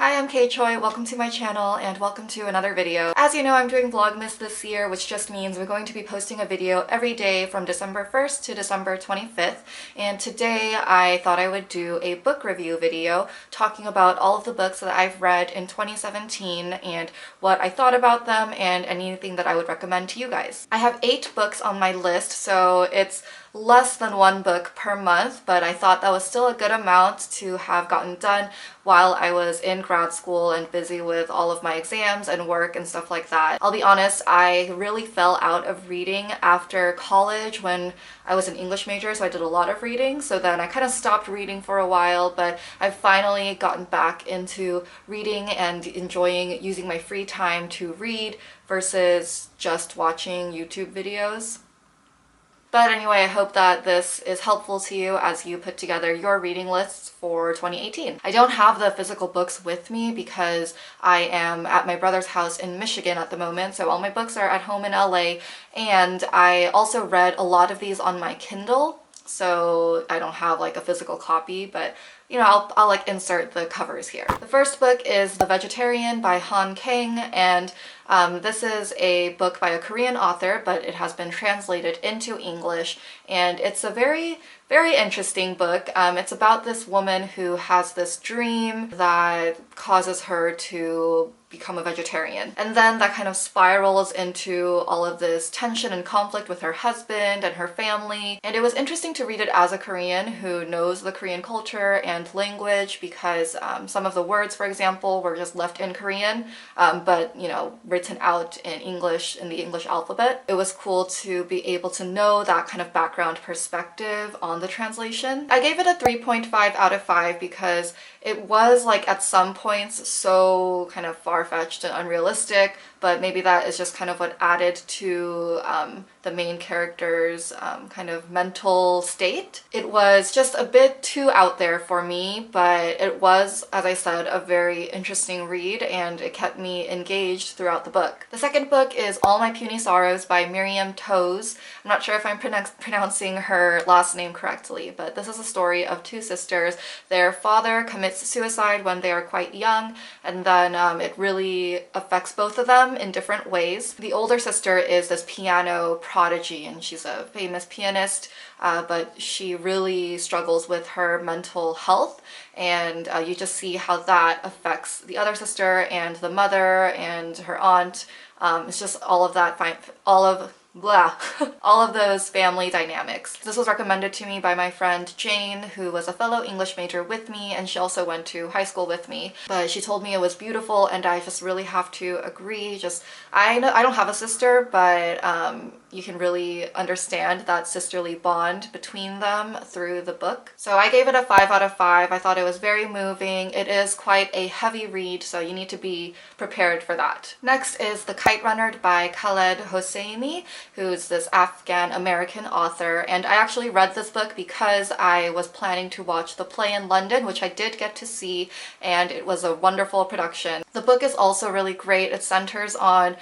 Hi, I'm kchoi. Welcome to my channel and welcome to another video. As you know, I'm doing Vlogmas this year, which just means we're going to be posting a video every day from December 1st to December 25th. And today I thought I would do a book review video talking about all of the books that I've read in 2017 and what I thought about them and anything that I would recommend to you guys. I have 8 books on my list, so it's less than 1 book per month, but I thought that was still a good amount to have gotten done while I was in grad school and busy with all of my exams and work and stuff like that. I'll be honest, I really fell out of reading after college when I was an English major, so I did a lot of reading. So then I kind of stopped reading for a while, but I've finally gotten back into reading and enjoying using my free time to read versus just watching YouTube videos. But anyway, I hope that this is helpful to you as you put together your reading lists for 2018. I don't have the physical books with me because I am at my brother's house in Michigan at the moment, so all my books are at home in LA, and I also read a lot of these on my Kindle, so I don't have like a physical copy, but you know, I'll like insert the covers here. The first book is The Vegetarian by Han Kang, and this is a book by a Korean author, but it has been translated into English, and it's a very interesting book. It's about this woman who has this dream that causes her to become a vegetarian. And then that kind of spirals into all of this tension and conflict with her husband and her family. And it was interesting to read it as a Korean who knows the Korean culture and language, because some of the words, for example, were just left in Korean, but you know, written out in English, in the English alphabet. It was cool to be able to know that kind of background perspective on the translation. I gave it a 3.5 out of 5 because it was like at some points so kind of far-fetched and unrealistic, but maybe that is just kind of what added to the main character's kind of mental state. It was just a bit too out there for me, but it was, as I said, a very interesting read, and it kept me engaged throughout the book. The second book is All My Puny Sorrows by Miriam Toews. I'm not sure if I'm pronouncing her last name correctly, but this is a story of 2 sisters. Their father commits suicide when they are quite young, and then it really affects both of them in different ways. The older sister is this piano prodigy, and she's a famous pianist, but she really struggles with her mental health, and you just see how that affects the other sister and the mother and her aunt. It's just all of that all of those family dynamics. This was recommended to me by my friend Jane, who was a fellow English major with me, and she also went to high school with me. But she told me it was beautiful, and I just really have to agree. I know I don't have a sister, but you can really understand that sisterly bond between them through the book. So I gave it a 5 out of 5. I thought it was very moving. It is quite a heavy read, so you need to be prepared for that. Next is The Kite Runner by Khaled Hosseini, who's this Afghan-American author, and I actually read this book because I was planning to watch the play in London, which I did get to see, and it was a wonderful production. The book is also really great. It centers on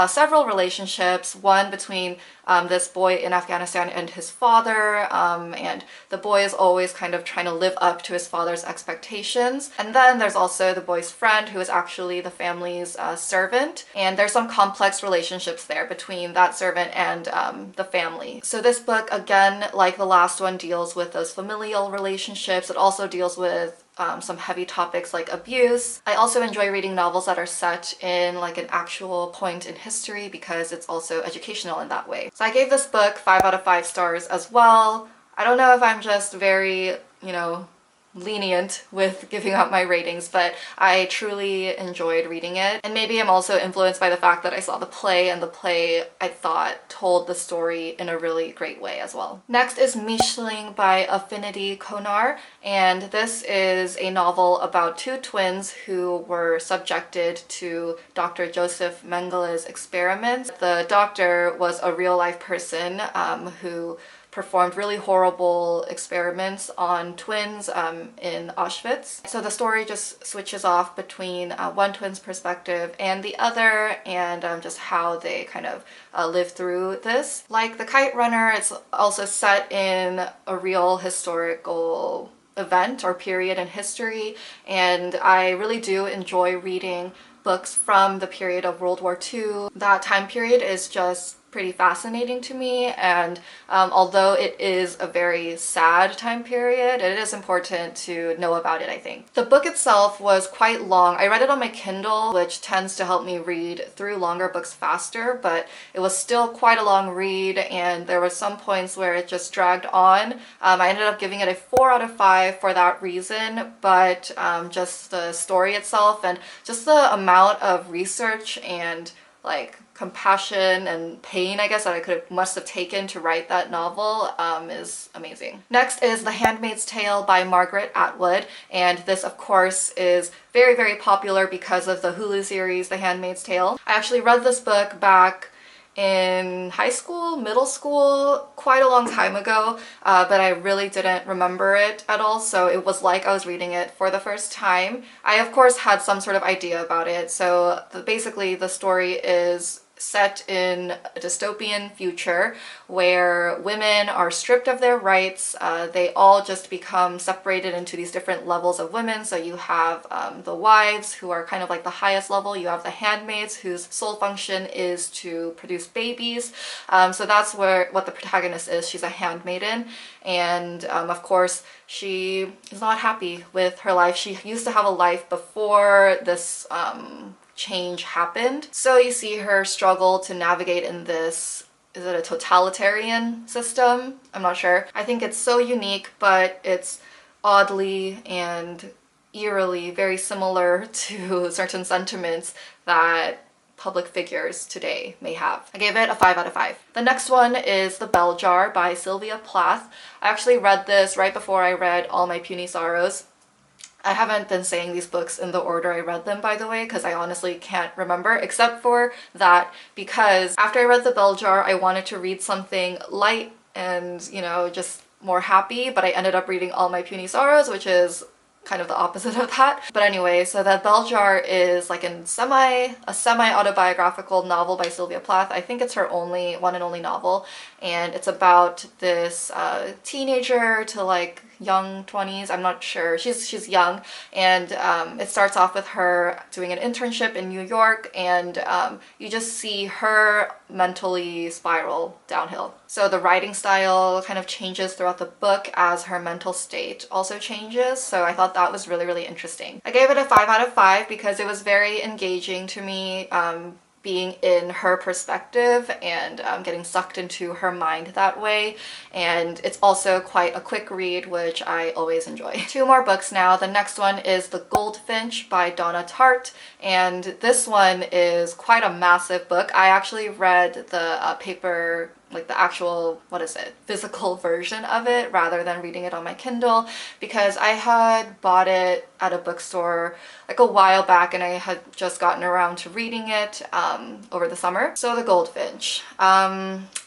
several relationships, one between this boy in Afghanistan and his father, and the boy is always kind of trying to live up to his father's expectations. And then there's also the boy's friend, who is actually the family's servant, and there's some complex relationships there between that servant and the family. So this book, again, like the last one, deals with those familial relationships. It also deals with some heavy topics like abuse. I also enjoy reading novels that are set in like an actual point in history because it's also educational in that way. So I gave this book 5 out of 5 stars as well. I don't know if I'm just very, you know, lenient with giving out my ratings, but I truly enjoyed reading it. And maybe I'm also influenced by the fact that I saw the play, and the play, I thought, told the story in a really great way as well. Next is Mischling by Affinity Konar, and this is a novel about 2 twins who were subjected to Dr. Joseph Mengele's experiments. The doctor was a real-life person who performed really horrible experiments on twins in Auschwitz. So the story just switches off between one twin's perspective and the other, and just how they kind of live through this. Like The Kite Runner, it's also set in a real historical event or period in history, and I really do enjoy reading books from the period of World War II. That time period is just pretty fascinating to me, and although it is a very sad time period, it is important to know about it, I think. The book itself was quite long. I read it on my Kindle, which tends to help me read through longer books faster, but it was still quite a long read, and there were some points where it just dragged on. I ended up giving it a 4 out of 5 for that reason, but just the story itself and just the amount of research and like compassion and pain, I guess, that I must have taken to write that novel is amazing. Next is The Handmaid's Tale by Margaret Atwood, and this of course is very, very popular because of the Hulu series The Handmaid's Tale. I actually read this book back in high school, middle school, quite a long time ago, but I really didn't remember it at all, so it was like I was reading it for the first time. I of course had some sort of idea about it, so basically the story is set in a dystopian future where women are stripped of their rights. They all just become separated into these different levels of women. So you have the wives, who are kind of like the highest level. You have the handmaids, whose sole function is to produce babies. So that's what the protagonist is. She's a handmaiden, and of course she is not happy with her life. She used to have a life before this change happened. So you see her struggle to navigate in this, is it a totalitarian system? I'm not sure. I think it's so unique, but it's oddly and eerily very similar to certain sentiments that public figures today may have. I gave it a 5 out of 5. The next one is The Bell Jar by Sylvia Plath. I actually read this right before I read All My Puny Sorrows. I haven't been saying these books in the order I read them, by the way, because I honestly can't remember, except for that, because after I read The Bell Jar, I wanted to read something light and, you know, just more happy, but I ended up reading All My Puny Sorrows, which is kind of the opposite of that. But anyway, so that Bell Jar is like a semi-autobiographical novel by Sylvia Plath. I think it's her one and only novel, and it's about this teenager to like young 20s, I'm not sure, she's young, and it starts off with her doing an internship in New York, and you just see her mentally spiral downhill. So the writing style kind of changes throughout the book as her mental state also changes, so I thought that was really, really interesting. I gave it a 5 out of 5 because it was very engaging to me, being in her perspective and getting sucked into her mind that way. And it's also quite a quick read, which I always enjoy. 2 more books now. The next one is The Goldfinch by Donna Tartt, and this one is quite a massive book. I actually read the paper, like the actual, physical version of it rather than reading it on my Kindle, because I had bought it at a bookstore like a while back and I had just gotten around to reading it over the summer. So The Goldfinch,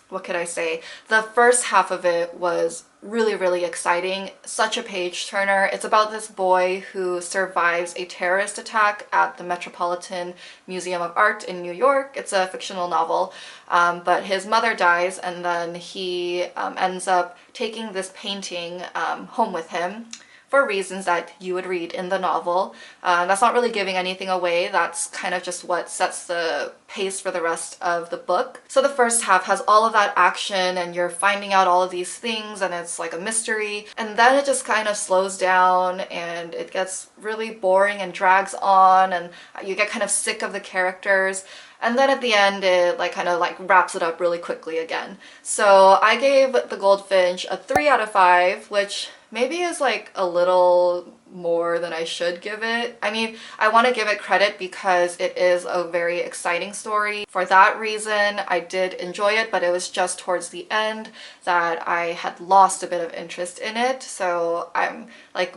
what could I say? The first half of it was really, really exciting. Such a page turner. It's about this boy who survives a terrorist attack at the Metropolitan Museum of Art in New York. It's a fictional novel, but his mother dies, and then he ends up taking this painting home with him for reasons that you would read in the novel. That's not really giving anything away. That's kind of just what sets the pace for the rest of the book. So the first half has all of that action and you're finding out all of these things and it's like a mystery, and then it just kind of slows down and it gets really boring and drags on and you get kind of sick of the characters. And then at the end, it kind of wraps it up really quickly again. So I gave The Goldfinch a 3 out of 5, which maybe is a little more than I should give it. I mean, I want to give it credit because it is a very exciting story. For that reason, I did enjoy it, but it was just towards the end that I had lost a bit of interest in it. So I'm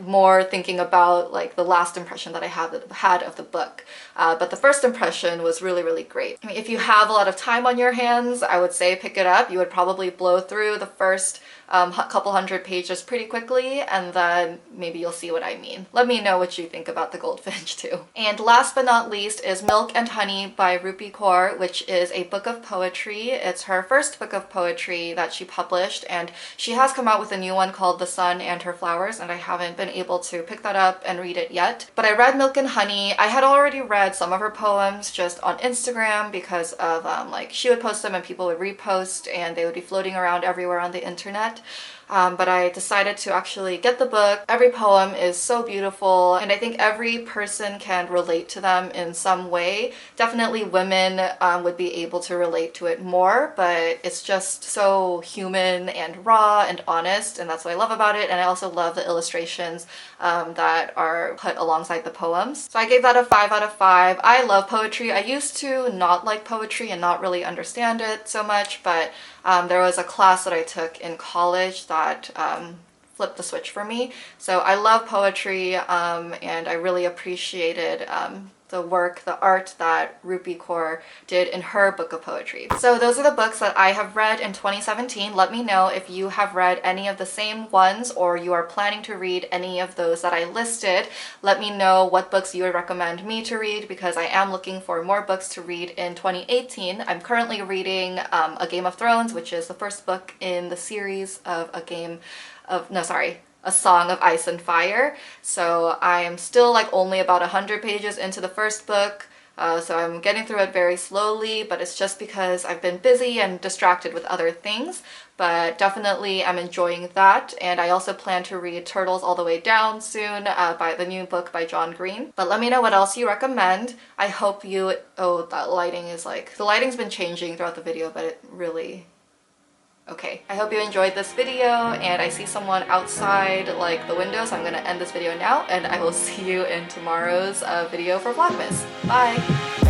more thinking about the last impression that I had of the book. But the first impression was really, really great. I mean, if you have a lot of time on your hands, I would say pick it up. You would probably blow through the first couple hundred pages pretty quickly, and then maybe you'll see what I mean. mean. Let me know what you think about the goldfinch too. And last but not least is Milk and Honey by Rupi Kaur, which is a book of poetry. It's her first book of poetry that she published, and she has come out with a new one called The Sun and Her Flowers, and I haven't been able to pick that up and read it yet. But I read Milk and Honey. I had already read some of her poems just on Instagram because of like she would post them and people would repost and they would be floating around everywhere on the internet. But I decided to actually get the book. Every poem is so beautiful, and I think every person can relate to them in some way. Definitely women would be able to relate to it more, but it's just so human and raw and honest, and that's what I love about it. And I also love the illustrations that are put alongside the poems. So I gave that a 5 out of 5. I love poetry. I used to not like poetry and not really understand it so much, but there was a class that I took in college that flipped the switch for me. So I love poetry, and I really appreciated the work, the art that Rupi Kaur did in her book of poetry. So those are the books that I have read in 2017. Let me know if you have read any of the same ones or you are planning to read any of those that I listed. Let me know what books you would recommend me to read, because I am looking for more books to read in 2018. I'm currently reading A Game of Thrones, which is the first book in the series of A Song of Ice and Fire. So I am still like only about 100 pages into the first book, so I'm getting through it very slowly, but it's just because I've been busy and distracted with other things. But definitely I'm enjoying that, and I also plan to read Turtles All the Way Down soon, by the new book by John Green. But let me know what else you recommend. I hope you... Oh, that lighting is like... The lighting's been changing throughout the video, but it really... Okay, I hope you enjoyed this video, and I see someone outside like the window, so I'm gonna end this video now, and I will see you in tomorrow's video for Vlogmas. Bye!